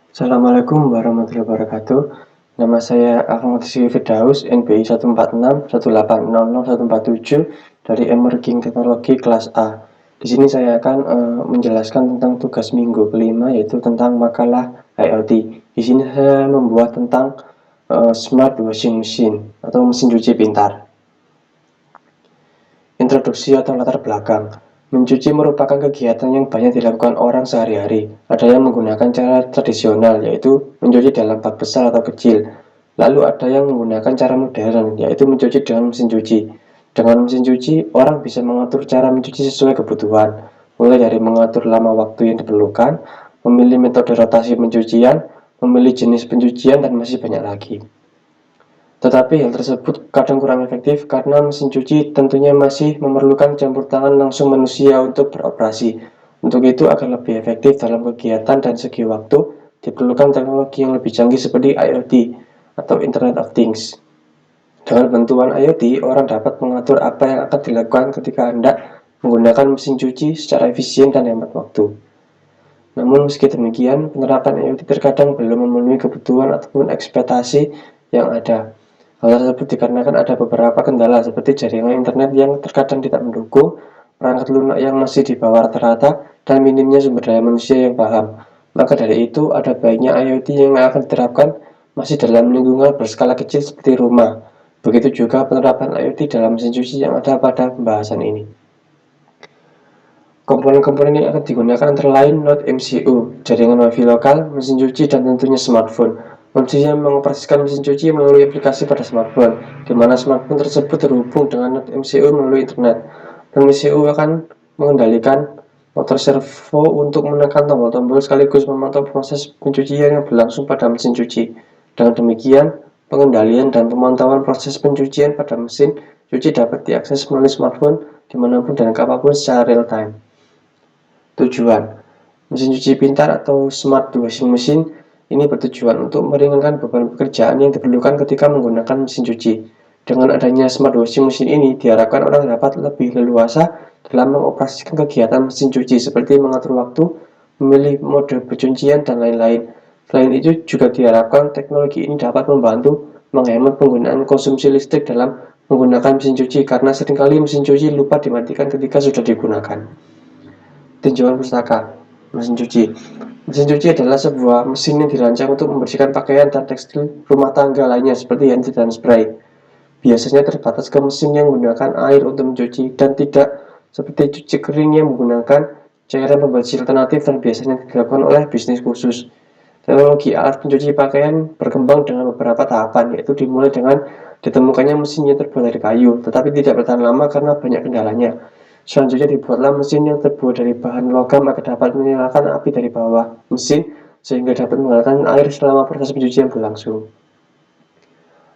Assalamualaikum warahmatullahi wabarakatuh. Nama saya Ahmad Rizky Firdaus, NPI 14618001147 dari Emerging Teknologi kelas A. Di sini saya akan menjelaskan tentang tugas minggu kelima, yaitu tentang makalah IoT. Di sini saya membuat tentang smart washing machine atau mesin cuci pintar. Introduksi atau latar belakang. Mencuci merupakan kegiatan yang banyak dilakukan orang sehari-hari. Ada yang menggunakan cara tradisional, yaitu mencuci dalam bak besar atau kecil. Lalu ada yang menggunakan cara modern, yaitu mencuci dengan mesin cuci. Dengan mesin cuci, orang bisa mengatur cara mencuci sesuai kebutuhan, mulai dari mengatur lama waktu yang diperlukan, memilih metode rotasi pencucian, memilih jenis pencucian, dan masih banyak lagi. Tetapi hal tersebut kadang kurang efektif karena mesin cuci tentunya masih memerlukan campur tangan langsung manusia untuk beroperasi. Untuk itu, agar lebih efektif dalam kegiatan dan segi waktu, diperlukan teknologi yang lebih canggih seperti IoT atau Internet of Things. Dengan bantuan IoT, orang dapat mengatur apa yang akan dilakukan ketika hendak menggunakan mesin cuci secara efisien dan hemat waktu. Namun meski demikian, penerapan IoT terkadang belum memenuhi kebutuhan ataupun ekspektasi yang ada. Hal tersebut dikarenakan ada beberapa kendala seperti jaringan internet yang terkadang tidak mendukung, perangkat lunak yang masih di bawah rata-rata, dan minimnya sumber daya manusia yang paham. Maka dari itu, ada baiknya IoT yang akan diterapkan masih dalam lingkungan berskala kecil seperti rumah. Begitu juga penerapan IoT dalam mesin cuci yang ada pada pembahasan ini. Komponen-komponen yang akan digunakan antara lain Node MCU, jaringan WiFi lokal, mesin cuci, dan tentunya smartphone. Manusia mengoperasikan mesin cuci melalui aplikasi pada smartphone, di mana smartphone tersebut terhubung dengan Node MCU melalui internet. Dan MCU akan mengendalikan motor servo untuk menekan tombol-tombol sekaligus memantau proses pencucian yang berlangsung pada mesin cuci. Dengan demikian, pengendalian dan pemantauan proses pencucian pada mesin cuci dapat diakses melalui smartphone dimanapun dan kapanpun secara real time. Tujuan mesin cuci pintar atau smart washing machine ini bertujuan untuk meringankan beban pekerjaan yang diperlukan ketika menggunakan mesin cuci. Dengan adanya smart washing machine ini, diharapkan orang dapat lebih leluasa dalam mengoperasikan kegiatan mesin cuci seperti mengatur waktu, memilih mode pencucian, dan lain-lain. Selain itu, juga diharapkan teknologi ini dapat membantu menghemat penggunaan konsumsi listrik dalam menggunakan mesin cuci karena seringkali mesin cuci lupa dimatikan ketika sudah digunakan. Tinjauan pustaka mesin cuci. Mesin cuci adalah sebuah mesin yang dirancang untuk membersihkan pakaian dan tekstil rumah tangga lainnya seperti hand dan spray. Biasanya terbatas ke mesin yang menggunakan air untuk mencuci dan tidak seperti cuci kering yang menggunakan cairan pembersih alternatif dan biasanya dilakukan oleh bisnis khusus. Teknologi alat pencuci pakaian berkembang dengan beberapa tahapan, yaitu dimulai dengan ditemukannya mesin yang terbuat dari kayu, tetapi tidak bertahan lama karena banyak kendalanya. Selanjutnya dibuatlah mesin yang terbuat dari bahan logam agar dapat menyalakan api dari bawah mesin sehingga dapat mengalirkan air selama proses pencucian berlangsung.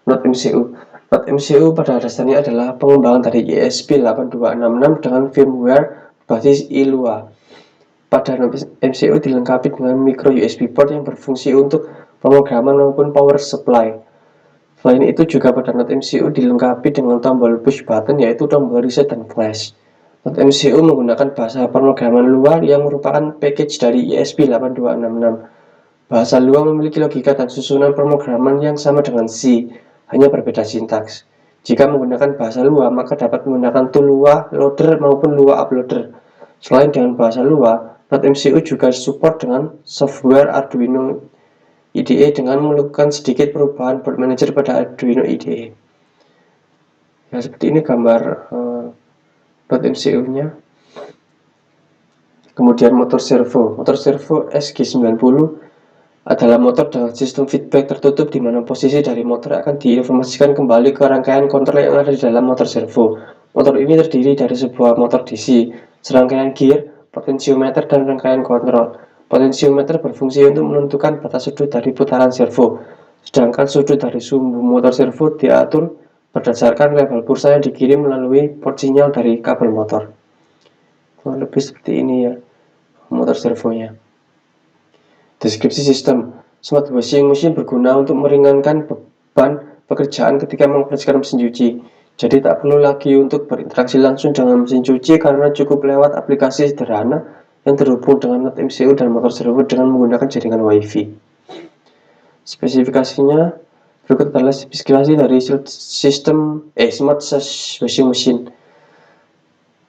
Node MCU. Node MCU pada dasarnya adalah pengembangan dari ESP8266 dengan firmware berbasis ILUA. Pada node MCU dilengkapi dengan micro USB port yang berfungsi untuk pemrograman maupun power supply. Selain itu juga pada node MCU dilengkapi dengan tombol push button, yaitu tombol reset dan flash. Node MCU menggunakan bahasa pemrograman Lua yang merupakan package dari ESP8266. Bahasa Lua memiliki logika dan susunan pemrograman yang sama dengan C, hanya berbeda sintaks. Jika menggunakan bahasa Lua, maka dapat menggunakan tool Lua Loader maupun Lua Uploader. Selain dengan bahasa Lua, Node MCU juga support dengan software Arduino IDE dengan melakukan sedikit perubahan board manager pada Arduino IDE. Ya, seperti ini gambar Node MCU-nya. Kemudian motor servo. Motor servo SG90 adalah motor dengan sistem feedback tertutup di mana posisi dari motor akan diinformasikan kembali ke rangkaian kontrol yang ada di dalam motor servo. Motor ini terdiri dari sebuah motor DC, serangkaian gear, potensiometer, dan rangkaian kontrol. Potensiometer berfungsi untuk menentukan batas sudut dari putaran servo, sedangkan sudut dari sumbu motor servo diatur berdasarkan level pulsa yang dikirim melalui port sinyal dari kabel motor. Lebih seperti ini ya motor servonya. Deskripsi sistem. Smart washing machine berguna untuk meringankan beban pekerjaan ketika mengoperasikan mesin cuci. Jadi tak perlu lagi untuk berinteraksi langsung dengan mesin cuci karena cukup lewat aplikasi sederhana yang terhubung dengan Node MCU dan motor servo dengan menggunakan jaringan WiFi. Spesifikasinya berikut adalah spesifikasi dari sistem smart washing machine.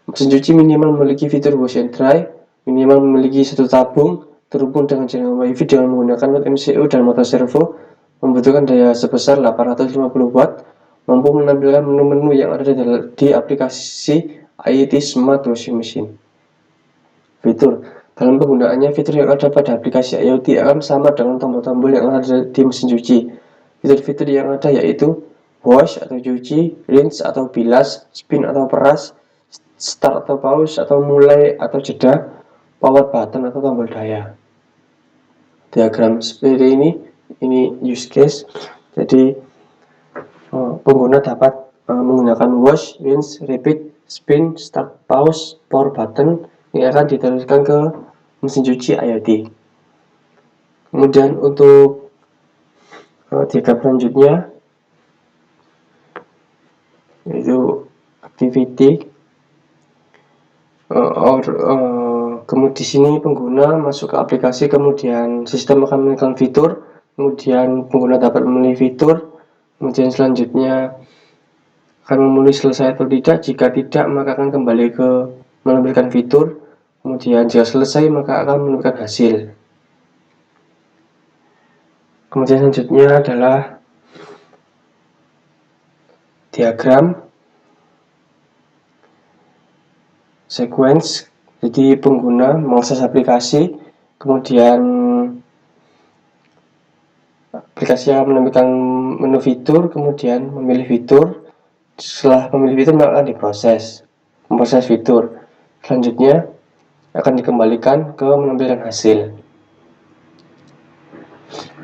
Mesin cuci minimal memiliki fitur wash and dry, minimal memiliki satu tabung, terhubung dengan jaringan WiFi dengan menggunakan not MCU dan motor servo, membutuhkan daya sebesar 850 watt, mampu menampilkan menu-menu yang ada di aplikasi IoT Smart Washing Machine. Fitur dalam penggunaannya, fitur yang ada pada aplikasi IoT akan sama dengan tombol-tombol yang ada di mesin cuci. Fitur-fitur yang ada yaitu wash atau cuci, rinse atau bilas, spin atau peras, start atau pause, atau mulai atau jeda, power button atau tombol daya. Diagram seperti ini use case. Jadi pengguna dapat menggunakan wash, rinse, repeat, spin, start, pause, power button yang akan diteruskan ke mesin cuci IoT. Kemudian untuk diagram selanjutnya yaitu activity. Kemudian di sini pengguna masuk ke aplikasi, kemudian sistem akan menekan fitur, kemudian pengguna dapat memilih fitur, kemudian selanjutnya akan memilih selesai atau tidak. Jika tidak, maka akan kembali ke menampilkan fitur, kemudian jika selesai maka akan menampilkan hasil. Kemudian selanjutnya adalah diagram sequence. Jadi pengguna mengakses aplikasi, kemudian aplikasi akan menampilkan menu fitur, kemudian memilih fitur. Setelah memilih fitur maka akan memproses fitur. Selanjutnya akan dikembalikan ke menampilkan hasil.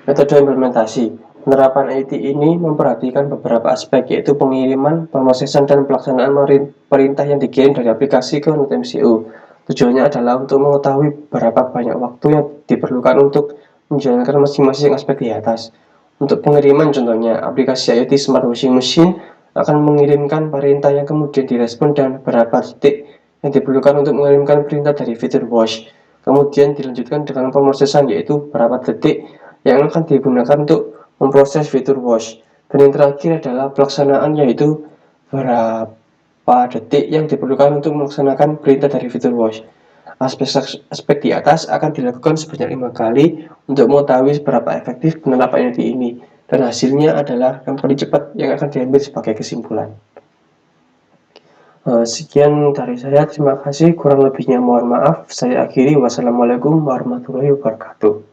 Metode implementasi. Penerapan IoT ini memperhatikan beberapa aspek, yaitu pengiriman, pemrosesan, dan pelaksanaan perintah yang dikirim dari aplikasi ke not MCU. Tujuannya adalah untuk mengetahui berapa banyak waktu yang diperlukan untuk menjalankan masing-masing aspek di atas. Untuk pengiriman contohnya, aplikasi IoT Smart Washing Machine akan mengirimkan perintah yang kemudian direspon dan berapa detik yang diperlukan untuk mengirimkan perintah dari fitur wash. Kemudian dilanjutkan dengan pemrosesan, yaitu berapa detik yang akan digunakan untuk memproses fitur wash. Dan yang terakhir adalah pelaksanaan, yaitu berapa detik yang diperlukan untuk melaksanakan perintah dari fitur wash. Aspek di atas akan dilakukan sebanyak 5 kali untuk mengetahui seberapa efektif penerapan IoT ini, dan hasilnya adalah yang paling cepat yang akan diambil sebagai kesimpulan. Sekian dari saya, terima kasih. Kurang lebihnya mohon maaf. Saya akhiri. Wassalamualaikum warahmatullahi wabarakatuh.